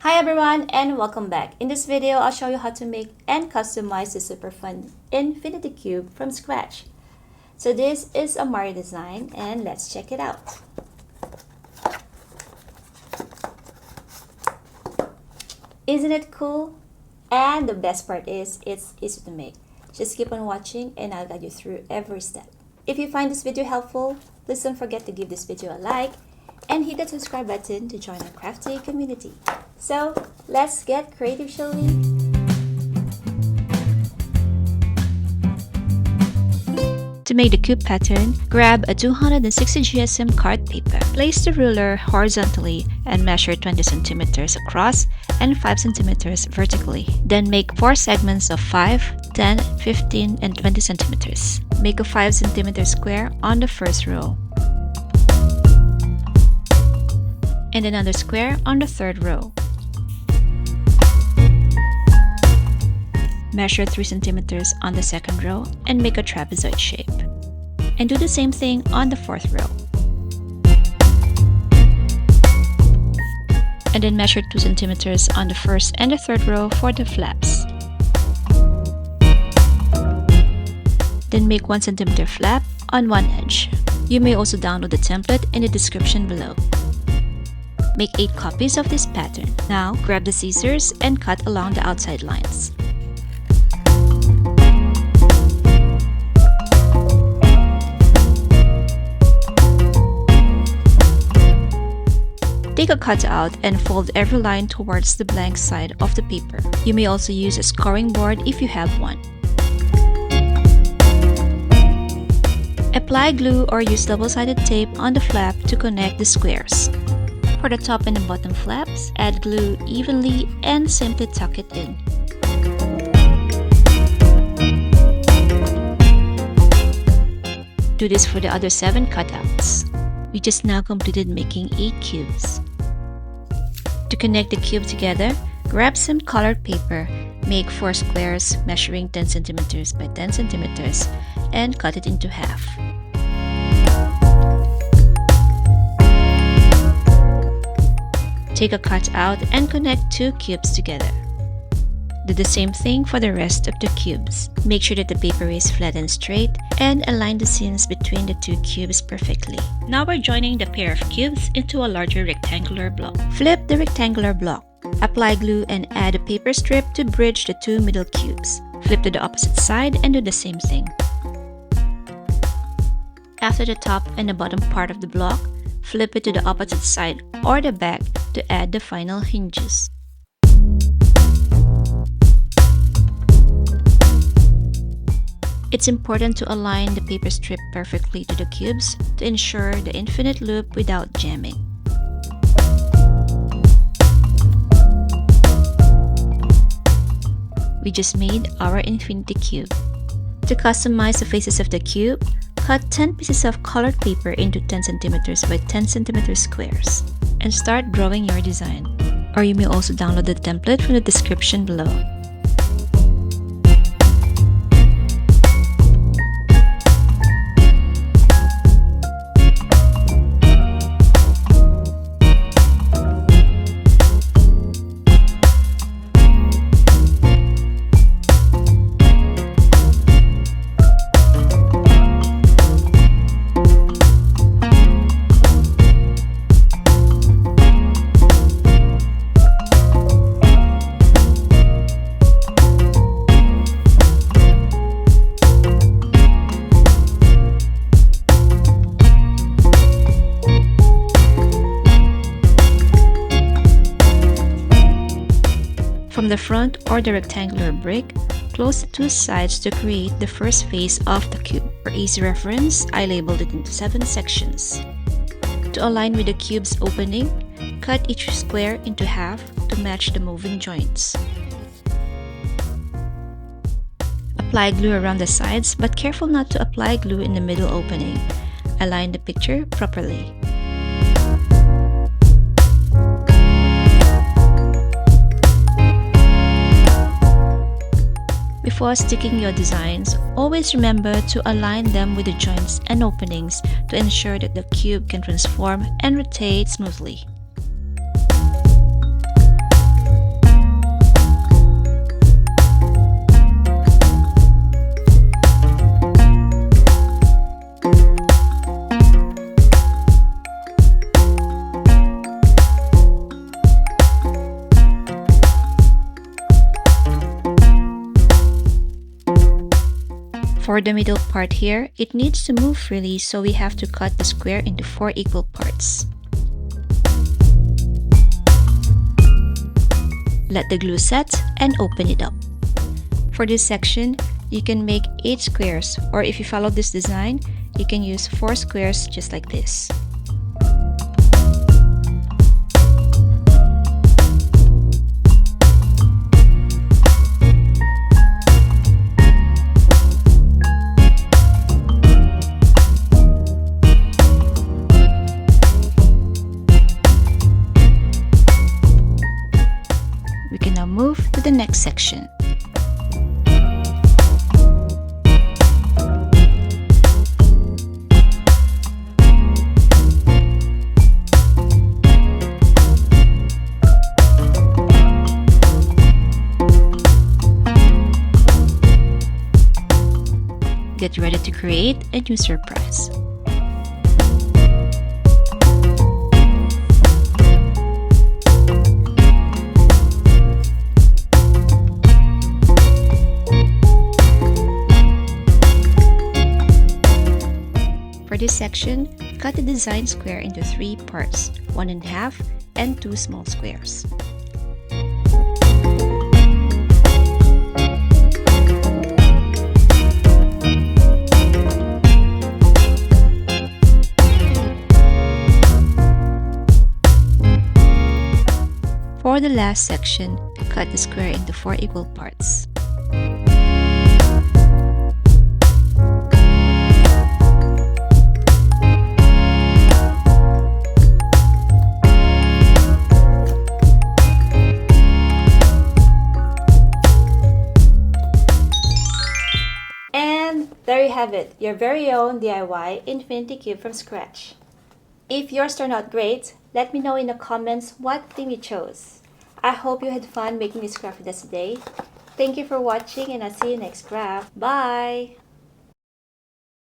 Hi everyone and welcome back. In this video, I'll show you how to make and customize the super fun infinity cube from scratch. So this is a Mario design and let's check it out. Isn't it cool? And the best part is it's easy to make. Just keep on watching and I'll guide you through every step. If you find this video helpful, please don't forget to give this video a like and hit the subscribe button to join our crafty community. So let's get creative, shall we? To make the cube pattern, grab a 260 GSM card paper. Place the ruler horizontally and measure 20 cm across and 5 cm vertically. Then make 4 segments of 5, 10, 15, and 20 cm. Make a 5 cm square on the first row and another square on the third row. Measure 3 cm on the second row and make a trapezoid shape. And do the same thing on the fourth row. And then measure 2 cm on the first and the third row for the flaps. Then make 1 cm flap on one edge. You may also download the template in the description below. Make 8 copies of this pattern. Now, grab the scissors and cut along the outside lines. Take a cutout and fold every line towards the blank side of the paper. You may also use a scoring board if you have one. Apply glue or use double-sided tape on the flap to connect the squares. For the top and the bottom flaps, add glue evenly and simply tuck it in. Do this for the other 7 cutouts. We just now completed making 8 cubes. To connect the cube together, grab some colored paper, make 4 squares measuring 10 cm by 10 cm and cut it into half. Take a cutout and connect 2 cubes together. Do the same thing for the rest of the cubes. Make sure that the paper is flat and straight and align the seams between the 2 cubes perfectly. Now we're joining the pair of cubes into a larger rectangular block. Flip the rectangular block. Apply glue and add a paper strip to bridge the 2 middle cubes. Flip to the opposite side and do the same thing. After the top and the bottom part of the block, flip it to the opposite side or the back to add the final hinges. It's important to align the paper strip perfectly to the cubes to ensure the infinite loop without jamming. We just made our infinity cube. To customize the faces of the cube, cut 10 pieces of colored paper into 10 cm by 10 cm squares and start drawing your design. Or you may also download the template from the description below. From the front or the rectangular brick, close the 2 sides to create the first face of the cube. For easy reference, I labeled it into 7 sections. To align with the cube's opening, cut each square into half to match the moving joints. Apply glue around the sides, but careful not to apply glue in the middle opening. Align the picture properly. Before sticking your designs, always remember to align them with the joints and openings to ensure that the cube can transform and rotate smoothly. For the middle part here, it needs to move freely, so we have to cut the square into 4 equal parts. Let the glue set and open it up. For this section, you can make 8 squares, or if you follow this design, you can use 4 squares just like this. We can now move to the next section. Get ready to create a new surprise. For this section, cut the design square into 3 parts, 1 1/2 and 2 small squares. For the last section, cut the square into 4 equal parts. And there you have it, your very own DIY infinity cube from scratch. If yours turned out great, let me know in the comments what theme you chose. I hope you had fun making this craft with us today. Thank you for watching and I'll see you next craft. Bye!